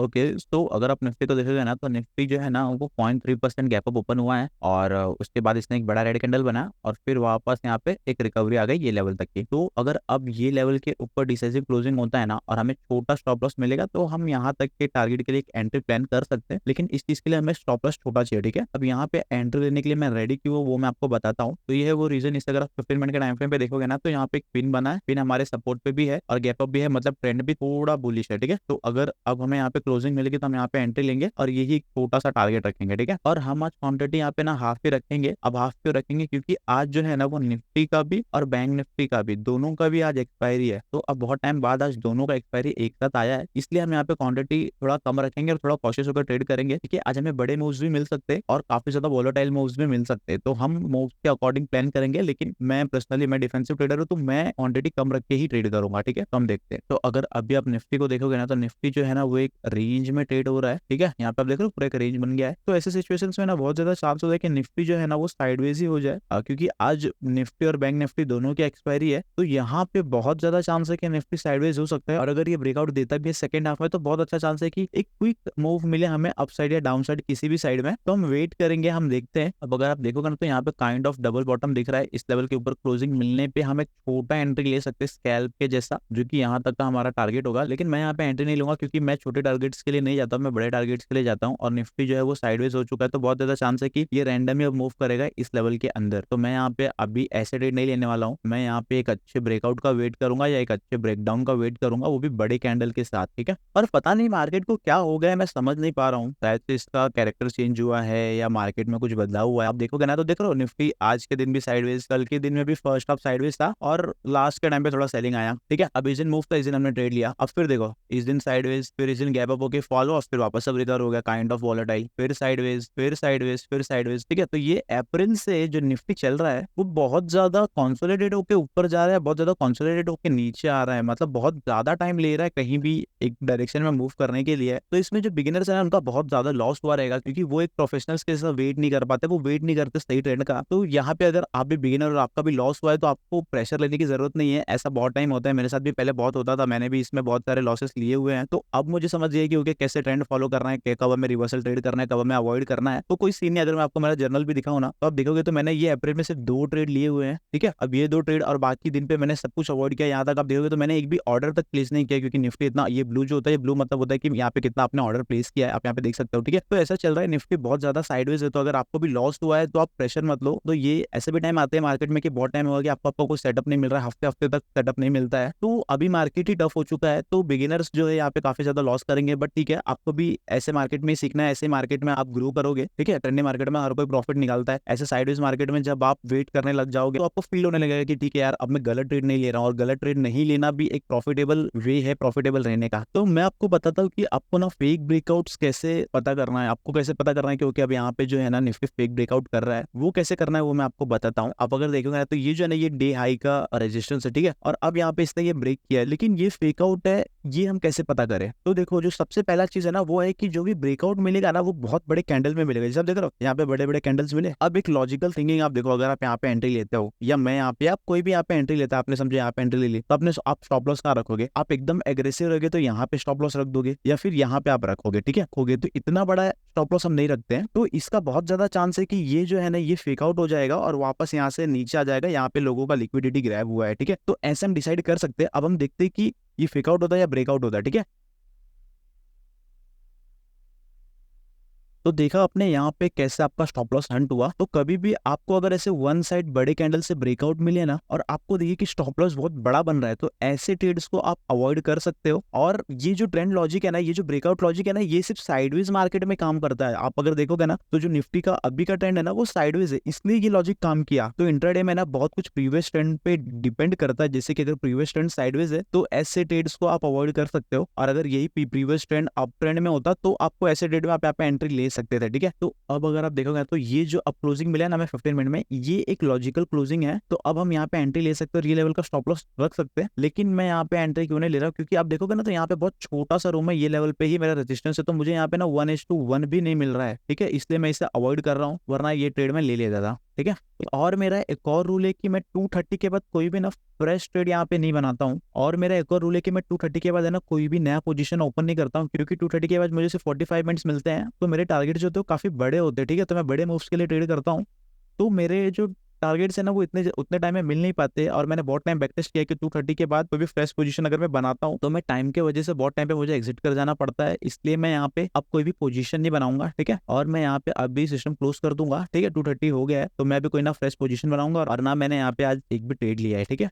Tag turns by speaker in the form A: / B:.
A: Okay, तो अगर आप निफ्टी को देखोगे ना, तो निफ्टी जो है ना वो 0.3% गैप अप ओपन हुआ है, और उसके बाद इसने एक बड़ा रेड कैंडल बना, और फिर वापस यहाँ पे एक रिकवरी आ गई ये लेवल तक की। तो अगर अब ये लेवल के ऊपर डिसाइसिव क्लोजिंग होता है ना, और हमें छोटा स्टॉप लॉस मिलेगा, तो हम यहाँ तक के टारगेट के लिए एक एंट्री प्लान कर सकते हैं, लेकिन इस चीज के लिए हमें स्टॉप लॉस छोटा चाहिए। ठीक है, अब यहाँ पे एंट्री लेने के लिए मैं रेडी क्यों हूँ वो मैं आपको बताता हूँ। तो ये है वो रीजन। इस अगर आप 15 मिनट के टाइम फ्रेम पे देखोगे ना, तो यहाँ पे एक पिन बना है, पिन हमारे सपोर्ट पे भी है और गैप अप भी है, मतलब ट्रेंड भी थोड़ा बुलिश है। ठीक है, तो अगर अब हमें यहाँ पे क्लोजिंग मिलेगी तो हम यहाँ पे एंट्री लेंगे और यही छोटा सा टारगेट रखेंगे। ठीक है, और हम आज क्वांटिटी यहाँ पे ना हाफ पे रखेंगे। अब हाफ क्यों रखेंगे, क्योंकि आज जो है ना वो निफ्टी का भी और बैंक निफ्टी का भी, दोनों का भी आज एक्सपायरी है। तो अब बहुत टाइम बाद आज दोनों का एक्सपायरी एक साथ आया है, इसलिए हम यहाँ पे क्वांटिटी थोड़ा कम रखेंगे और थोड़ा कॉशियस होकर ट्रेड करेंगे। ठीक है, आज हमें बड़े मूव्स भी मिल सकते हैं और काफी ज्यादा वोलेटाइल मूव्स भी मिल सकते हैं, तो हम मूव्स के अकॉर्डिंग प्लान करेंगे। लेकिन मैं पर्सनली मैं डिफेंसिव ट्रेडर हूँ, तो मैं क्वांटिटी कम रख के ही ट्रेड करूंगा। ठीक है, तो हम देखते हैं। तो अगर अभी आप निफ्टी को देखोगे ना, तो निफ्टी जो है ना वो एक रेंज में ट्रेड हो रहा है। ठीक है, यहाँ पे आप देख रहे हो पूरा एक रेंज बन गया है। तो ऐसे सिचुएशंस में ना बहुत ज्यादा चांस होता है कि निफ्टी जो है ना वो साइडवेज ही हो जाए, क्योंकि आज निफ्टी और बैंक निफ्टी दोनों की एक्सपायरी है। तो यहाँ पे बहुत ज्यादा चांस है कि निफ्टी साइडवेज हो सकता है, और अगर ये ब्रेकआउट देता भी है सेकंड हाफ में, तो बहुत अच्छा चांस है कि एक क्विक मूव मिले हमें अपसाइड या डाउन साइड किसी भी साइड में। तो हम वेट करेंगे, हम देखते हैं। अब अगर आप देखोगे ना, तो यहाँ पे काइंड ऑफ डबल बॉटम दिख रहा है। इस लेवल के ऊपर क्लोजिंग मिलने पे हम एक छोटा एंट्री ले सकते हैं स्कैल्प के जैसा, जो कि यहाँ तक का हमारा टारगेट होगा। लेकिन मैं यहाँ पे एंट्री नहीं लूंगा, क्योंकि मैं छोटे टारगेट्स के लिए नहीं जाता हूँ, मैं बड़े टारगेट्स के लिए जाता हूँ। और निफ्टी जो है वो साइडवेज हो चुका है, तो बहुत ज्यादा चांस है कि ये रैंडम ही अब मूव करेगा इस लेवल के अंदर। तो मैं यहाँ पे अभी ऐसे ट्रेड नहीं लेने वाला हूँ। मैं यहाँ पे एक अच्छे ब्रेकआउट का वेट करूंगा या एक अच्छे ब्रेकडाउन का वेट करूंगा, वो भी बड़े कैंडल के साथ। ठीक है, और पता नहीं मार्केट को क्या हो गया है, मैं समझ नहीं पा रहा हूँ। शायद से इसका कैरेक्टर चेंज हुआ है या मार्केट में कुछ बदलाव हुआ है। आप देखोगे ना, तो देख रहे हो निफ्टी आज के दिन भी साइडवेज, कल के दिन में भी फर्स्ट हाफ साइडवेज था और लास्ट के टाइम पे थोड़ा सेलिंग आया। ठीक है, अब इस दिन मूव था, इस दिन हमने ट्रेड लिया। अब फिर देखो इस दिन साइडवेज, फिर इस दिन गैप अप होके फॉल हुआ, फिर वापस अब रिकवर हो गया काइंड ऑफ वॉलेटाइल, फिर साइडवेज, फिर साइडवेज, फिर साइडवेज। ठीक है, तो ये अप्रैल से जो निफ्टी चल रहा है वो बहुत ज्यादा कॉन्सोलिडेट होके ऊपर जा रहा है, बहुत ज्यादा कॉन्सोलिडेट होके नीचे आ रहा है, मतलब बहुत ज्यादा टाइम ले रहा है कहीं भी एक डायरेक्शन में मूव करने के लिए। तो इसमें जो बिगिनर्स है उनका बहुत ज्यादा लॉस हुआ रहेगा, क्योंकि वो एक प्रोफेशनल्स के साथ वेट नहीं कर पाते, वो वेट नहीं करते सही ट्रेंड का। तो यहाँ पे अगर आप भी बिगिनर और आपका भी लॉस हुआ है, तो आपको प्रेशर लेने की जरूरत नहीं है। ऐसा बहुत टाइम होता है, मेरे साथ भी पहले बहुत होता था, मैंने भी इसमें बहुत सारे लॉसेस लिए हुए हैं। तो अब मुझे समझ गया कि ओके कैसे ट्रेंड फॉलो करना है, कब हमें रिवर्सल ट्रेड करना है, कब हमें अवॉइड करना है। तो कोई सीन नहीं, अगर मैं आपको मेरा जर्नल भी दिखाऊं ना, तो आप देखोगे तो मैंने ये अप्रैल में सिर्फ 2 ट्रेड लिए हुए हैं। ठीक है, अब ये 2 ट्रेड और बाकी दिन पे मैंने सब कुछ अवॉइड किया। यहाँ तक आप देखोगे तो मैंने एक भी ऑर्डर तक प्लेस नहीं किया, क्योंकि निफ्टी इतना, ये ब्लू जो होता है, ये ब्लू मतलब होता है कि यहाँ पे कितना आपने ऑर्डर प्लेस किया है, आप यहाँ पे देख सकते हो। ठीक है, तो ऐसा चल रहा है, निफ्टी बहुत ज्यादा साइडवेज है। तो अगर आपको भी लॉस हुआ है तो आप प्रेशर मत लो। तो ये ऐसे भी टाइम आते हैं मार्केट में कि बहुत टाइम होगा कि आपको कोई सेटअप नहीं मिल रहा है, हफ्ते हफ्ते तक सेटअप नहीं मिलता है। तो अभी मार्केट ही टफ हो चुका है, तो बिगिनर्स जो है यहाँ पे काफी ज्यादा लॉस करेंगे। बट ठीक है, आपको भी ऐसे मार्केट में सीखना है, ऐसे मार्केट में आप ग्रो करोगे। ठीक है, ट्रेंडिंग मार्केट में हर कोई प्रॉफिट निकालता है, ऐसे साइडवेज मार्केट में जब आप वेट करने लग जाओगे तो आपको फील होने लगेगा कि ठीक है यार, अब मैं गलत ट्रेड नहीं ले रहा हूँ, और गलत ट्रेड नहीं लेना भी एक प्रॉफिटेबल वे है प्रॉफिटेबल रहने का। तो मैं आपको बताता हूँ कि आपको ना फेक ब्रेकआउट्स कैसे पता करना है, आपको कैसे पता करना है, क्योंकि अब यहाँ पे जो है ना निफ्टी फेक ब्रेकआउट कर रहा है, वो कैसे करना है वो मैं आपको बताता हूँ। आप अगर देखोगे तो ये जो है ना, ये डे हाई का रेजिस्टेंस है। ठीक है, और अब यहाँ पे इसने ये ब्रेक किया है, लेकिन ये फेक आउट है, ये हम कैसे पता करें। तो देखो, जो सबसे पहला चीज है ना, वो है कि जो भी ब्रेकआउट मिलेगा ना, वो बहुत बड़े कैंडल में मिलेगा। जैसे आप देख रहे हो यहाँ पे बड़े बड़े कैंडल्स मिले। अब एक लॉजिकल थिंकिंग आप देखो, अगर आप यहाँ पे एंट्री लेते हो, या मैं यहाँ पे, आप कोई भी यहाँ पे एंट्री लेता है, आपने समझे यहाँ पे एंट्री ले ली, तो आपने आप स्टॉप लॉस कहाँ रखोगे, आप एकदम एग्रेसिव रहोगे तो यहाँ पे स्टॉप लॉस रख दोगे, या फिर यहाँ पे आप रखोगे। ठीक है, खोगे तो इतना बड़ा स्टॉप लॉस हम नहीं रखते हैं। तो इसका बहुत ज्यादा चांस है कि ये जो है ना, ये फेक आउट हो जाएगा और वापस यहाँ से नीचे आ जाएगा। यहाँ पे लोगों का लिक्विडिटी ग्रैब हुआ है। ठीक है, तो ऐसे हम डिसाइड कर सकते हैं। अब हम देखते हैं कि ये फेक आउट होता है या ब्रेकआउट होता है। ठीक है, तो देखा आपने यहाँ पे कैसे आपका स्टॉप लॉस हंट हुआ। तो कभी भी आपको अगर ऐसे वन साइड बड़े कैंडल से ब्रेकआउट मिले ना, और आपको देखिए कि स्टॉप लॉस बहुत बड़ा बन रहा है, तो ऐसे ट्रेड्स को आप अवॉइड कर सकते हो। और ये जो ट्रेंड लॉजिक है ना, ये जो ब्रेकआउट लॉजिक है ना, ये सिर्फ साइडवेज मार्केट में काम करता है। आप अगर देखोगे ना, तो जो निफ्टी का अभी का ट्रेंड है ना, वो साइडवेज है, इसलिए ये लॉजिक काम किया। तो इंट्राडे में ना बहुत कुछ प्रीवियस ट्रेंड पे डिपेंड करता है, जैसे कि अगर प्रीवियस ट्रेंड साइडवेज है तो ऐसे ट्रेड्स को आप अवॉइड कर सकते हो, और अगर यही प्रीवियस ट्रेंड अप ट्रेंड में होता तो आपको ऐसे ट्रेड में आप यहाँ पे एंट्री ले सकते थे। ठीक है, तो अब अगर आप देखोगे तो ये जो अब क्लोजिंग मिला है ना हमें 15 मिनट में, ये एक लॉजिकल क्लोजिंग है। तो अब हम यहाँ पे एंट्री ले सकते हैं और ये लेवल का स्टॉप लॉस रख सकते हैं। लेकिन मैं यहाँ पे एंट्री क्यों नहीं ले रहा हूँ, क्योंकि आप देखोगे ना, तो यहाँ पे बहुत छोटा सा रूम है, ये लेवल पे ही मेरा रेजिस्टेंस है, तो मुझे यहाँ पे ना 1:1 भी नहीं मिल रहा है। ठीक है, इसलिए मैं इसे अवॉइड कर रहा हूँ, वरना ये ट्रेड में ले लेता था। ठीक है। और मेरा एक और रूल है कि मैं 230 के बाद कोई भी ना फ्रेश ट्रेड यहाँ पे नहीं बनाता हूँ। और मेरा एक और रूल है कि मैं 230 के बाद है ना कोई भी नया पोजीशन ओपन नहीं करता हूँ, क्योंकि 230 के बाद मुझे सिर्फ 45 मिनट्स मिलते हैं, तो मेरे टारगेट जो होते हैं काफी बड़े होते हैं। ठीक है, तो मैं बड़े मूव्स के लिए ट्रेड करता हूँ। तो मेरे जो टारगेट्स है ना वो इतने उतने टाइम में मिल नहीं पाते। और मैंने बहुत टाइम बैक टेस्ट किया कि 230 के बाद कोई भी फ्रेश पोजीशन अगर मैं बनाता हूँ तो मैं टाइम के वजह से बहुत टाइम पे मुझे एग्जिट कर जाना पड़ता है। इसलिए मैं यहाँ पे अब कोई भी पोजीशन नहीं बनाऊंगा। ठीक है, और मैं यहाँ पे अभी सिस्टम क्लोज कर दूंगा। ठीक है, 230 हो गया है तो मैं अभी कोई ना फ्रेश पोजीशन बनाऊंगा, और ना मैंने यहाँ पे आज एक भी ट्रेड लिया है। ठीक है।